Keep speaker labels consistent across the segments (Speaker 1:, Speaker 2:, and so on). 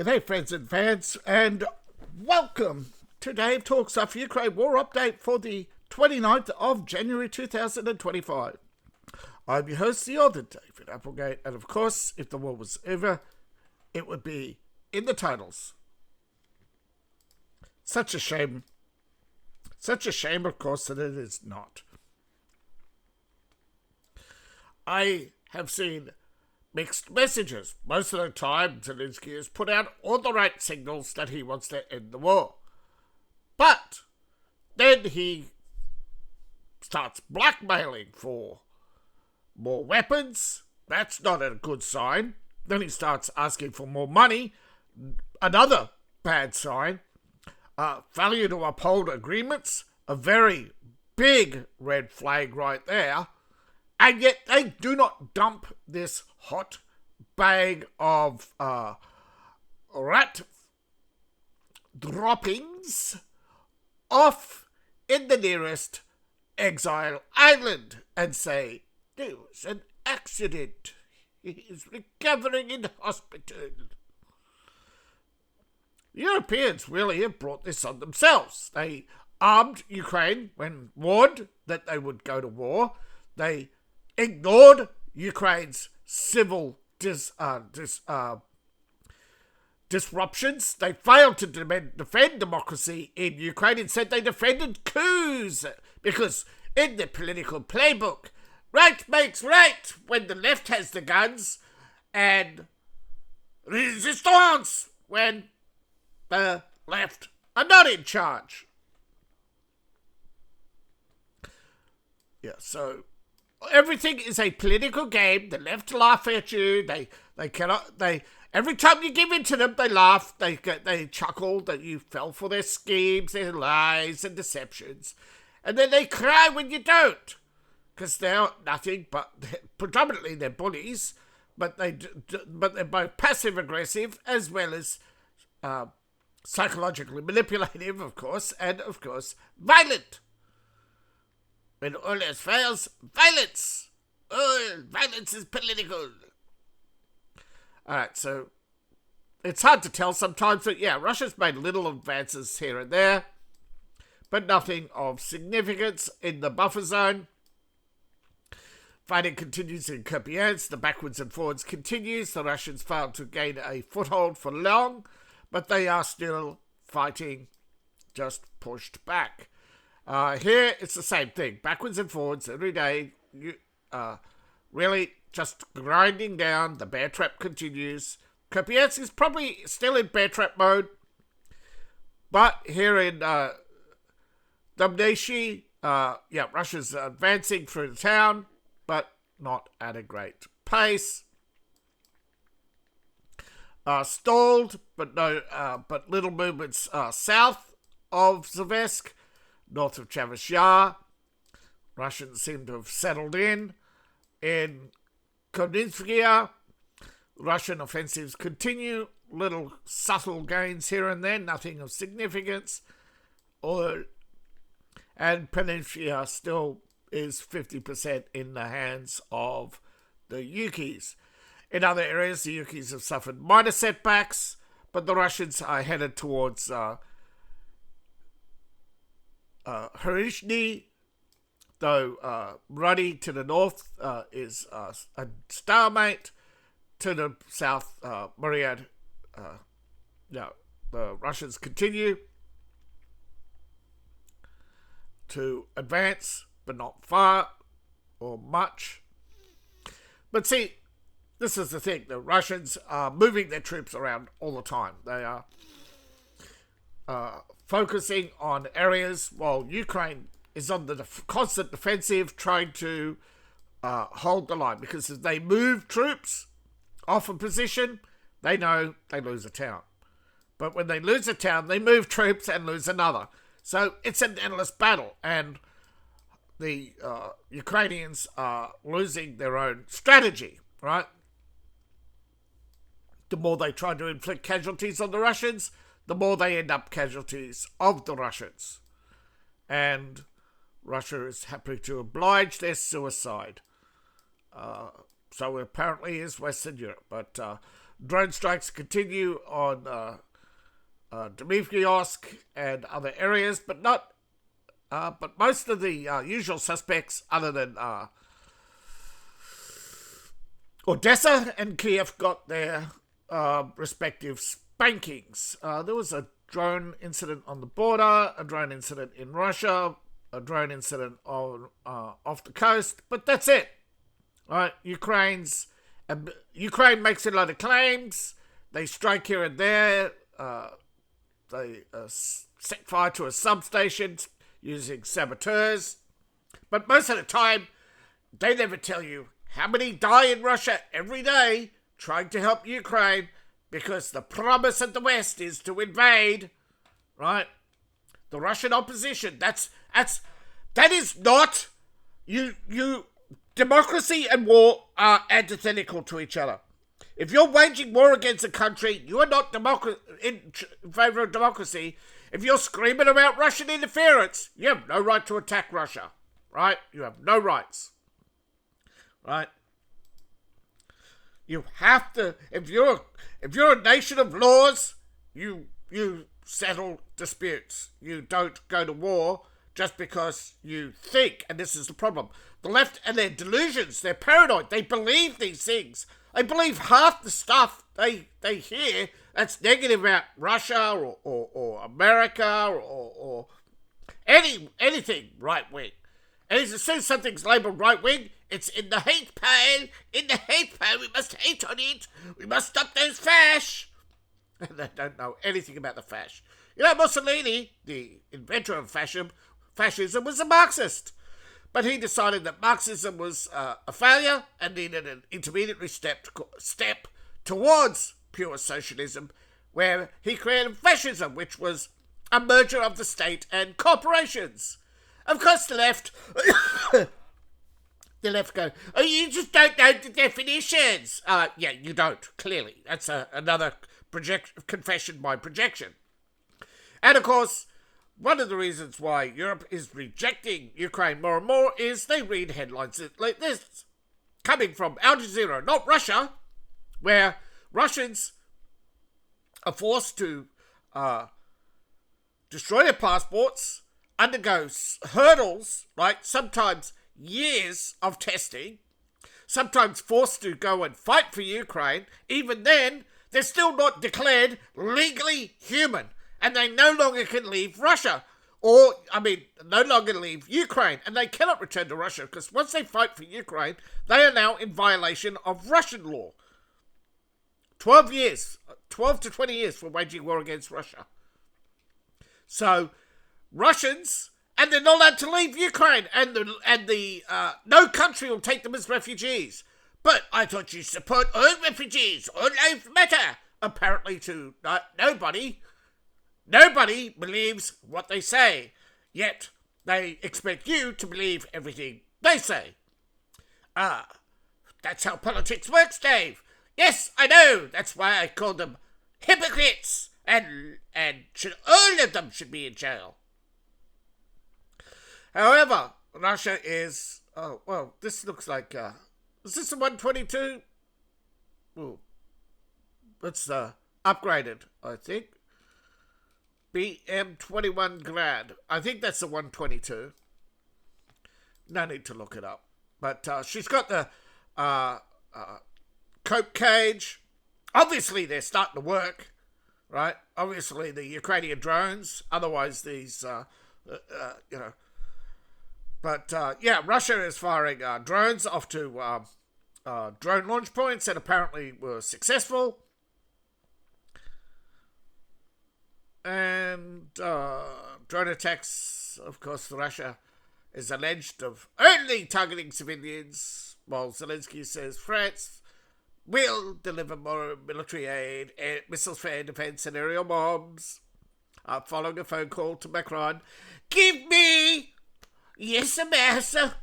Speaker 1: G'day friends and fans, and welcome to Dave Talks Stuff Ukraine War Update for the 29th of January 2025. I'm your host, the other David Applegate, and of course, if the war was over, it would be in the titles. Such a shame, of course, that it is not. I have seen mixed messages. Most of the time, Zelensky has put out all the right signals that he wants to end the war. But then he starts blackmailing for more weapons. That's not a good sign. Then he starts asking for more money. Another bad sign. Failure to uphold agreements. A very big red flag right there. And yet they do not dump this hot bag of rat droppings off in the nearest exile island and say, there was an accident. He is recovering in hospital. The Europeans really have brought this on themselves. They armed Ukraine when warned that they would go to war. They ignored Ukraine's civil disruptions. They failed to defend democracy in Ukraine. Instead, they defended coups because in the political playbook, right makes right when the left has the guns and resistance when the left are not in charge. Yeah, so everything is a political game. The left laugh at you. They every time you give in to them, they laugh. They chuckle that you fell for their schemes, their lies and deceptions, and then they cry when you don't, because they're nothing but predominantly they're bullies, but they're both passive aggressive as well as psychologically manipulative, of course, and of course violent. When all else fails, violence! Oh, violence is political. Alright, so it's hard to tell sometimes, but yeah, Russia's made little advances here and there, but nothing of significance in the buffer zone. Fighting continues in Kupiansk, the backwards and forwards continues. The Russians failed to gain a foothold for long, but they are still fighting, just pushed back. Here, it's the same thing. Backwards and forwards every day. Really just grinding down. The bear trap continues. Kupiansk is probably still in bear trap mode. But here in Dubneshi, Russia's advancing through the town, but not at a great pace. Stalled, but little movements south of Zvezk. North of Chavashya, Russians seem to have settled in. In Kodinskaya, Russian offensives continue. Little subtle gains here and there, nothing of significance. And Peninsula still is 50% in the hands of the Yukis. In other areas, the Yukis have suffered minor setbacks, but the Russians are headed towards Haryshny, though Ruddy to the north is a stalemate. To the south, Myriad, the Russians continue to advance, but not far or much. But see, this is the thing. The Russians are moving their troops around all the time. They are focusing on areas while Ukraine is on the constant defensive, trying to hold the line. Because if they move troops off a position, they know they lose a town. But when they lose a town, they move troops and lose another. So it's an endless battle. And the Ukrainians are losing their own strategy, right? The more they try to inflict casualties on the Russians, the more they end up casualties of the Russians. And Russia is happy to oblige their suicide. So apparently is Western Europe. But Drone strikes continue on Dmitriysk and other areas, but not. But most of the usual suspects, other than Odessa and Kiev, got their respective spankings. There was a drone incident on the border, a drone incident in Russia, a drone incident on off the coast, but that's it. Right? Ukraine makes a lot of claims. They strike here and there. They set fire to a substation using saboteurs. But most of the time, they never tell you how many die in Russia every day trying to help Ukraine, because the promise of the West is to invade, right? The Russian opposition. That is not you. Democracy and war are antithetical to each other. If you're waging war against a country, you are not in favour of democracy. If you're screaming about Russian interference, you have no right to attack Russia, right? You have no rights, right? You have to. If you're a nation of laws, you settle disputes. You don't go to war just because you think, and this is the problem. The left and their delusions, they're paranoid. They believe these things. They believe half the stuff they hear that's negative about Russia or America or anything right wing. And as soon as something's labelled right wing, it's in the hate pile. In the hate pile, we must hate on it. We must stop those fash. And they don't know anything about the fash. You know, Mussolini, the inventor of fascism, was a Marxist. But he decided that Marxism was a failure and needed an intermediary step towards pure socialism, where he created fascism, which was a merger of the state and corporations. Of course, the left go, oh, you just don't know the definitions. Yeah, you don't, clearly. That's another confession by projection. And of course, one of the reasons why Europe is rejecting Ukraine more and more is they read headlines like this, coming from Al Jazeera, not Russia, where Russians are forced to destroy their passports, undergo hurdles, right? Sometimes years of testing, sometimes forced to go and fight for Ukraine. Even then, they're still not declared legally human. And they no longer can leave Russia. No longer leave Ukraine. And they cannot return to Russia, because once they fight for Ukraine, they are now in violation of Russian law. 12 to 20 years for waging war against Russia. So, Russians, and they're not allowed to leave Ukraine, and no country will take them as refugees. But I thought you support all refugees, all lives matter. Apparently to nobody. Nobody believes what they say, yet they expect you to believe everything they say. That's how politics works, Dave. Yes, I know. That's why I call them hypocrites, and all of them should be in jail. However, Russia is... Oh, well, this looks like... is this a 122? Ooh. It's upgraded, I think. BM21 Grad. I think that's the 122. No need to look it up. But she's got the cope cage. Obviously, they're starting to work, right? Obviously, the Ukrainian drones. Otherwise, these, But, Russia is firing drones off to drone launch points that apparently were successful. And drone attacks, of course, Russia is alleged of only targeting civilians, while Zelensky says France will deliver more military aid, missiles for air defense and aerial bombs. Following a phone call to Macron, give me, yes, master.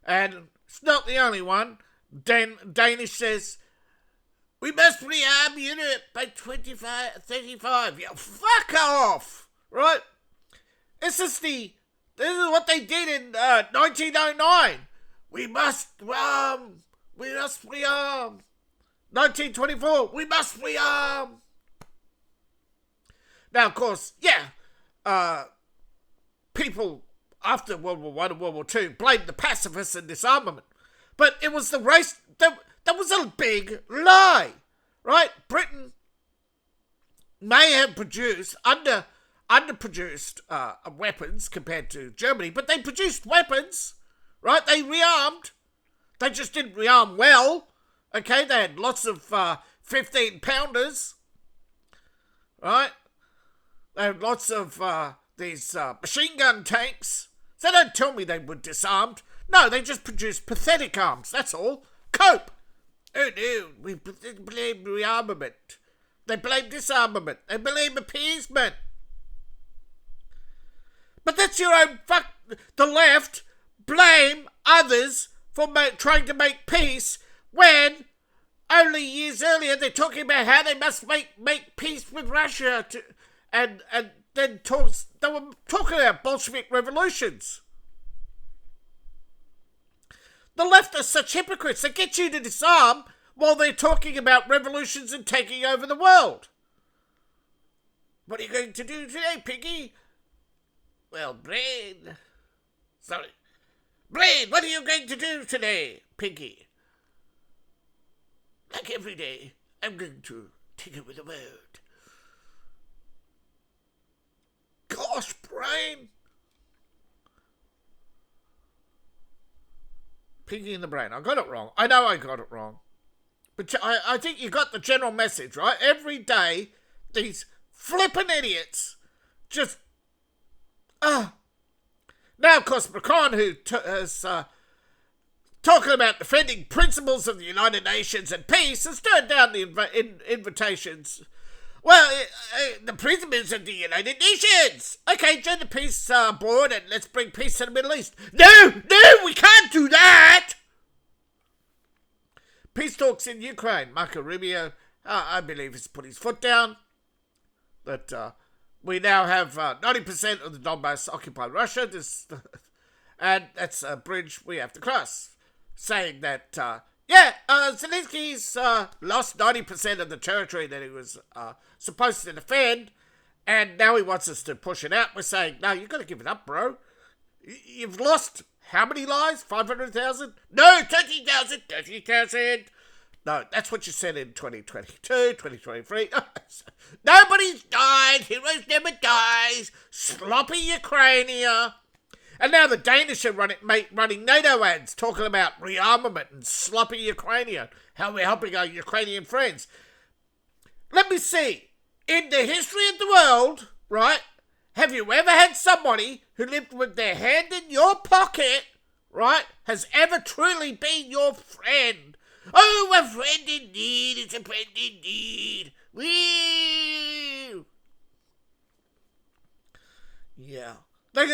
Speaker 1: And it's not the only one. Danish says, we must rearm Europe by 35. Yeah, fuck off, right? This is what they did in 1909. We must We must rearm. 1924, we must rearm. Now, of course, people after World War I and World War II blamed the pacifists and disarmament. But it was the race. That was a big lie, right? Britain may have underproduced weapons compared to Germany, but they produced weapons, right? They rearmed. They just didn't rearm well. Okay, they had lots of 15-pounders, right? They had lots of these machine gun tanks. So don't tell me they were disarmed. No, they just produced pathetic arms, that's all. Cope. Oh no, we blame rearmament. They blame disarmament. They blame appeasement. But that's your own fuck. The left blame others for trying to make peace when only years earlier they're talking about how they must make peace with Russia and then they were talking about Bolshevik revolutions. The left are such hypocrites. They get you to disarm while they're talking about revolutions and taking over the world. What are you going to do today, Piggy? Well, Brain. Sorry. Brain, what are you going to do today, Piggy? Like every day, I'm going to tinker with the world. Gosh, Brain. Piggy in the Brain. I got it wrong. I know I got it wrong. But I think you got the general message, right? Every day, these flippin' idiots just... Now, of course, Macron, who is talking about defending principles of the United Nations and peace, has turned down the invitations. Well, the principles of the United Nations. Okay, join the peace board and let's bring peace to the Middle East. No, we can't do that. Peace talks in Ukraine. Marco Rubio, I believe, has put his foot down. That we now have 90% of the Donbass occupied Russia. And that's a bridge we have to cross. Saying that, Zelensky's lost 90% of the territory that he was supposed to defend, and now he wants us to push it out. We're saying, no, you've got to give it up, bro. You've lost how many lives? 500,000? No, 30,000. 30,000. No, that's what you said in 2022, 2023. Nobody's died. Heroes never dies. Sloppy Ukraine. And now the Danish are running NATO ads talking about rearmament and sloppy Ukraine, how we're helping our Ukrainian friends. Let me see. In the history of the world, right, have you ever had somebody who lived with their hand in your pocket, right, has ever truly been your friend? Oh, a friend indeed. It's a friend indeed. Woo! Yeah. Like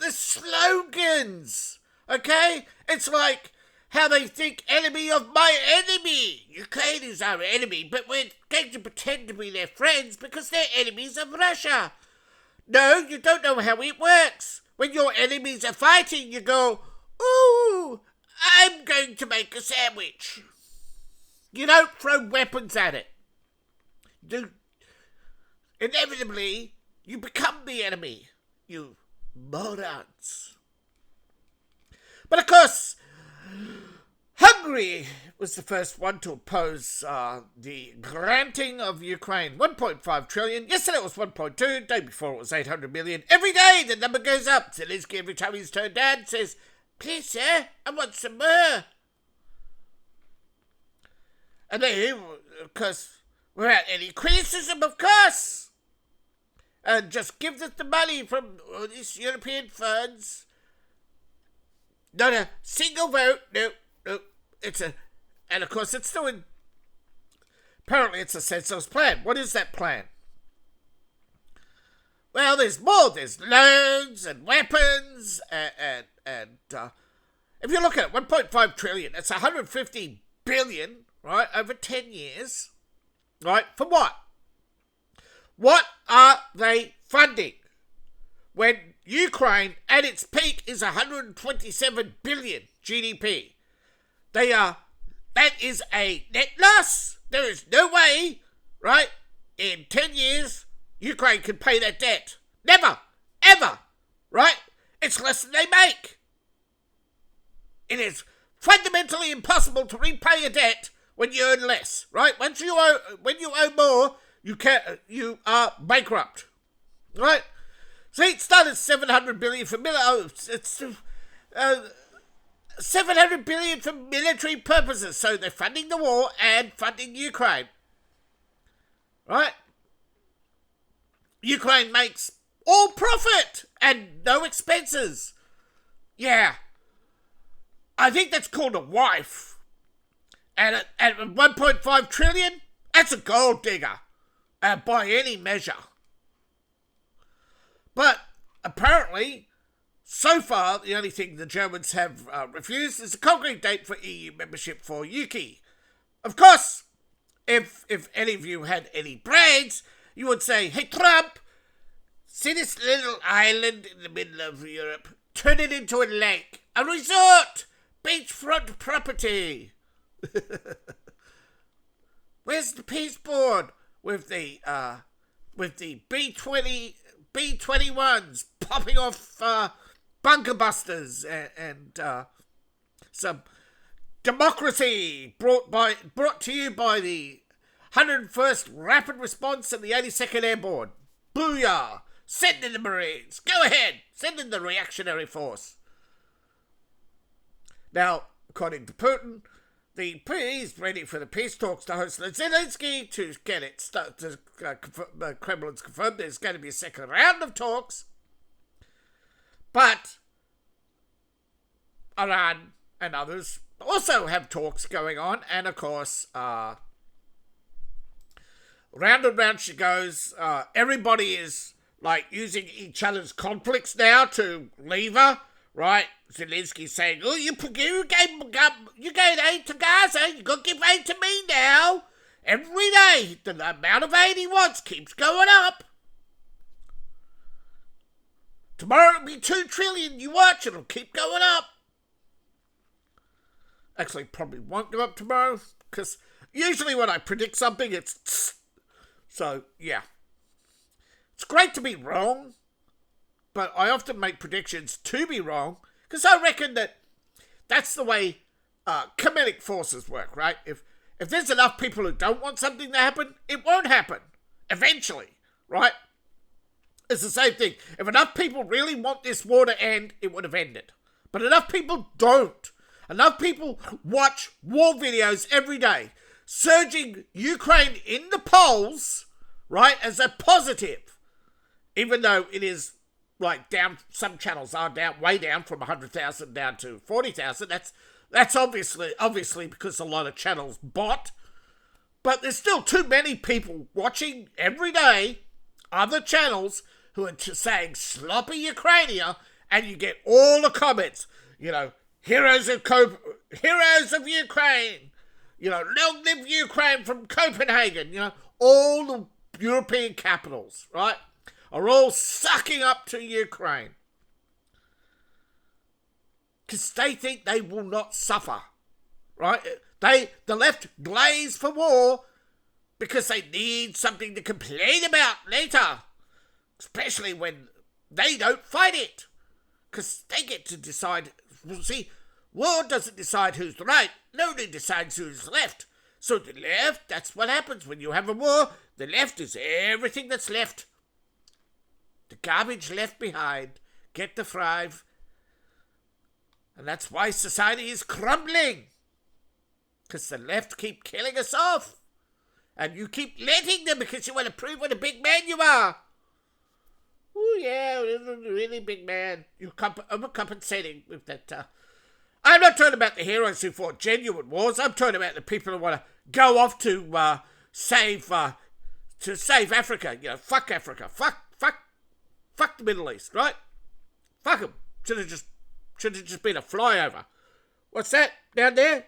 Speaker 1: the slogans, okay? It's like how they think enemy of my enemy. Ukraine is our enemy, but we're going to pretend to be their friends because they're enemies of Russia. No, you don't know how it works. When your enemies are fighting, you go, ooh, I'm going to make a sandwich. You don't throw weapons at it. Inevitably, you become the enemy. You morons. But of course, Hungary was the first one to oppose the granting of Ukraine. 1.5 trillion. Yesterday it was 1.2. The day before it was 800 million. Every day the number goes up. Zelensky, every time he's turned down, says, please, sir, I want some more. And then, of course, without any criticism, of course. And just give us the money from all these European funds. Not a single vote. No. And of course it's still in, apparently it's a senseless plan. What is that plan? Well, there's more. There's loans and weapons and if you look at it, 1.5 trillion, that's 150 billion, right, over 10 years, right, for what? What are they funding? When Ukraine, at its peak, is 127 billion GDP. They are that is a net loss. There is no way, right, in 10 years, Ukraine can pay that debt. Never, ever, right? It's less than they make. It is fundamentally impossible to repay a debt when you earn less, right? When you owe more, you are bankrupt, right? See, it started 700 billion for it's 700 billion for military purposes. So they're funding the war and funding Ukraine, right? Ukraine makes all profit and no expenses. Yeah. I think that's called a wife. And at 1.5 trillion, that's a gold digger. By any measure. But apparently, so far, the only thing the Germans have refused is a concrete date for EU membership for UK. Of course, if any of you had any brains, you would say, hey Trump, see this little island in the middle of Europe, turn it into a lake, a resort, beachfront property. Where's the peace board with the B-21s popping off bunker busters and some democracy brought to you by the 101st Rapid Response and the 82nd Airborne. Booyah! Send in the Marines. Go ahead. Send in the reactionary force. Now, according to Putin, he's ready for the peace talks to host Zelensky to get it started. Kremlin's confirmed there's going to be a second round of talks. But Iran and others also have talks going on. And of course, round and round she goes. Everybody is like using each other's conflicts now to lever, right? Zelensky saying, oh, you gave aid to Gaza, you got to give aid to me now. Every day, the amount of aid he wants keeps going up. Tomorrow it'll be 2 trillion, you watch, it'll keep going up. Actually, probably won't go up tomorrow, because usually when I predict something, it's tss. So, yeah. It's great to be wrong, but I often make predictions to be wrong, because I reckon that's the way kinetic forces work, right? If there's enough people who don't want something to happen, it won't happen. Eventually, right? It's the same thing. If enough people really want this war to end, it would have ended. But enough people don't. Enough people watch war videos every day, surging Ukraine in the polls, right, as a positive, even though it is like down. Some channels are down, way down from 100,000 down to 40,000. That's obviously because a lot of channels bot, but there's still too many people watching every day other channels who are saying sloppy Ukraine, and you get all the comments, heroes of Ukraine, long live Ukraine from Copenhagen, all the European capitals, right, are all sucking up to Ukraine. Because they think they will not suffer, right? The left glaze for war because they need something to complain about later, especially when they don't fight it, because they get to decide. See, war doesn't decide who's right, nobody decides who's left. So the left, that's what happens when you have a war. The left is everything that's left. The garbage left behind. Get the thrive. And that's why society is crumbling. Because the left keep killing us off. And you keep letting them because you want to prove what a big man you are. Oh yeah, really big man. You're overcompensating with that. I'm not talking about the heroes who fought genuine wars. I'm talking about the people who want to go off to save Africa. Fuck Africa. Fuck the Middle East, right? Fuck them. Should have just been a flyover. What's that down there?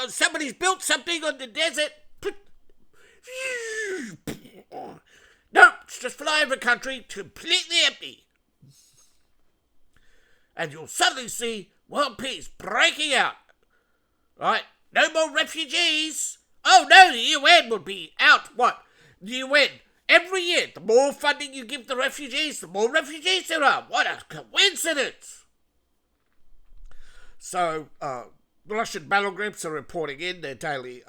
Speaker 1: Somebody's built something on the desert. No, it's just flyover country, completely empty. And you'll suddenly see world peace breaking out, right? no more refugees. Oh no, the UN would be out. What? The UN. Every year, the more funding you give the refugees, the more refugees there are. What a coincidence. So, the Russian battle groups are reporting in their daily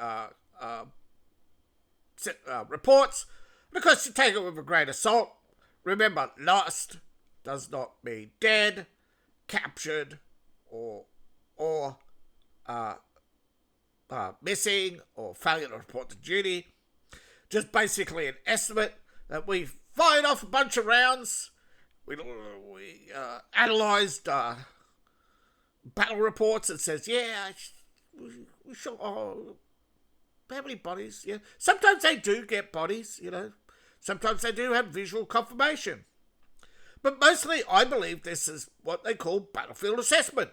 Speaker 1: reports. And of course, you take it with a grain of salt. Remember, lost does not mean dead, captured, or missing, or failure to report to duty. Just basically an estimate that we fired off a bunch of rounds. We analysed battle reports and says, yeah, we shot how many bodies? Yeah, sometimes they do get bodies, you know. Sometimes they do have visual confirmation. But mostly, I believe this is what they call battlefield assessment,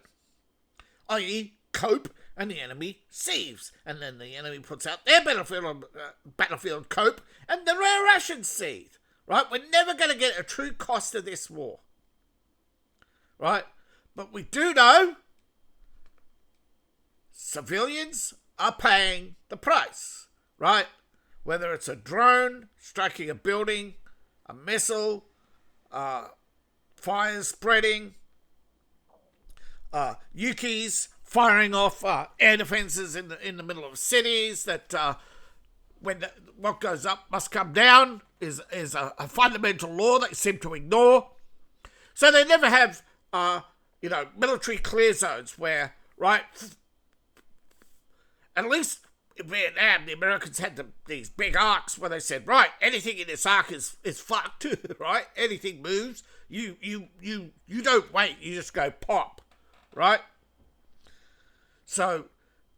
Speaker 1: i.e. cope and the enemy sees. And then the enemy puts out their battlefield cope and the Russians see. Right? We're never going to get a true cost of this war. Right? But we do know civilians are paying the price. Right? Whether it's a drone striking a building, a missile, fires spreading, Yukis firing off air defences in the middle of cities, that when what goes up must come down is a fundamental law that you seem to ignore. So they never have military clear zones where, right, at least in Vietnam, the Americans had these big arcs where they said, right, anything in this arc is fucked, right? Anything moves, you don't wait, you just go pop, right? So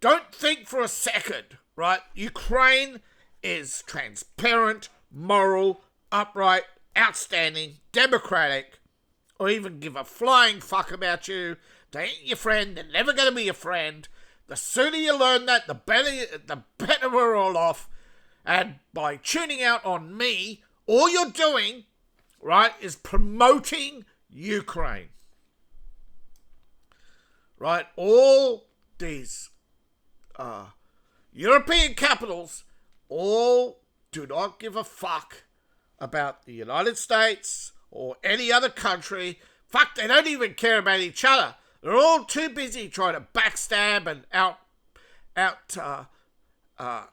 Speaker 1: don't think for a second, right? Ukraine is transparent, moral, upright, outstanding, democratic, or even give a flying fuck about you. They ain't your friend, they're never going to be your friend. The sooner you learn that, the better we're all off. And by tuning out on me, all you're doing, right, is promoting Ukraine. Right? All these European capitals all do not give a fuck about the United States or any other country. Fuck, they don't even care about each other. They're all too busy trying to backstab and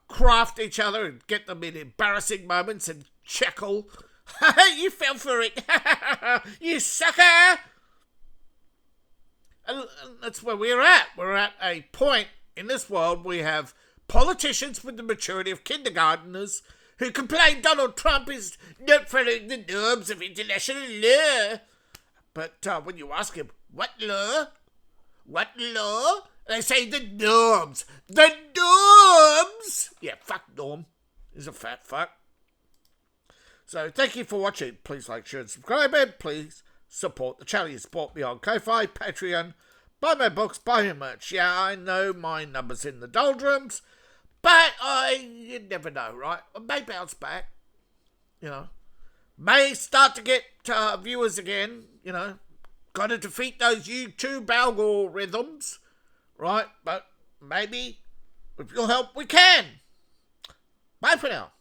Speaker 1: craft each other and get them in embarrassing moments and chuckle. You fell for it. You sucker. And that's where we're at. We're at a point in this world we have politicians with the maturity of kindergarteners who complain Donald Trump is not following the norms of international law. But when you ask him, what law? What law? They say the norms. The norms! Yeah, fuck Norm. He's a fat fuck. So thank you for watching. Please like, share and subscribe, and please support the channel. You support me on Ko-Fi, Patreon, buy my books, buy my merch. Yeah, I know my number's in the doldrums, but you never know, right? I may bounce back, you know. May start to get viewers again, you know. Got to defeat those YouTube algorithms, right? But maybe with your help we can. Bye for now.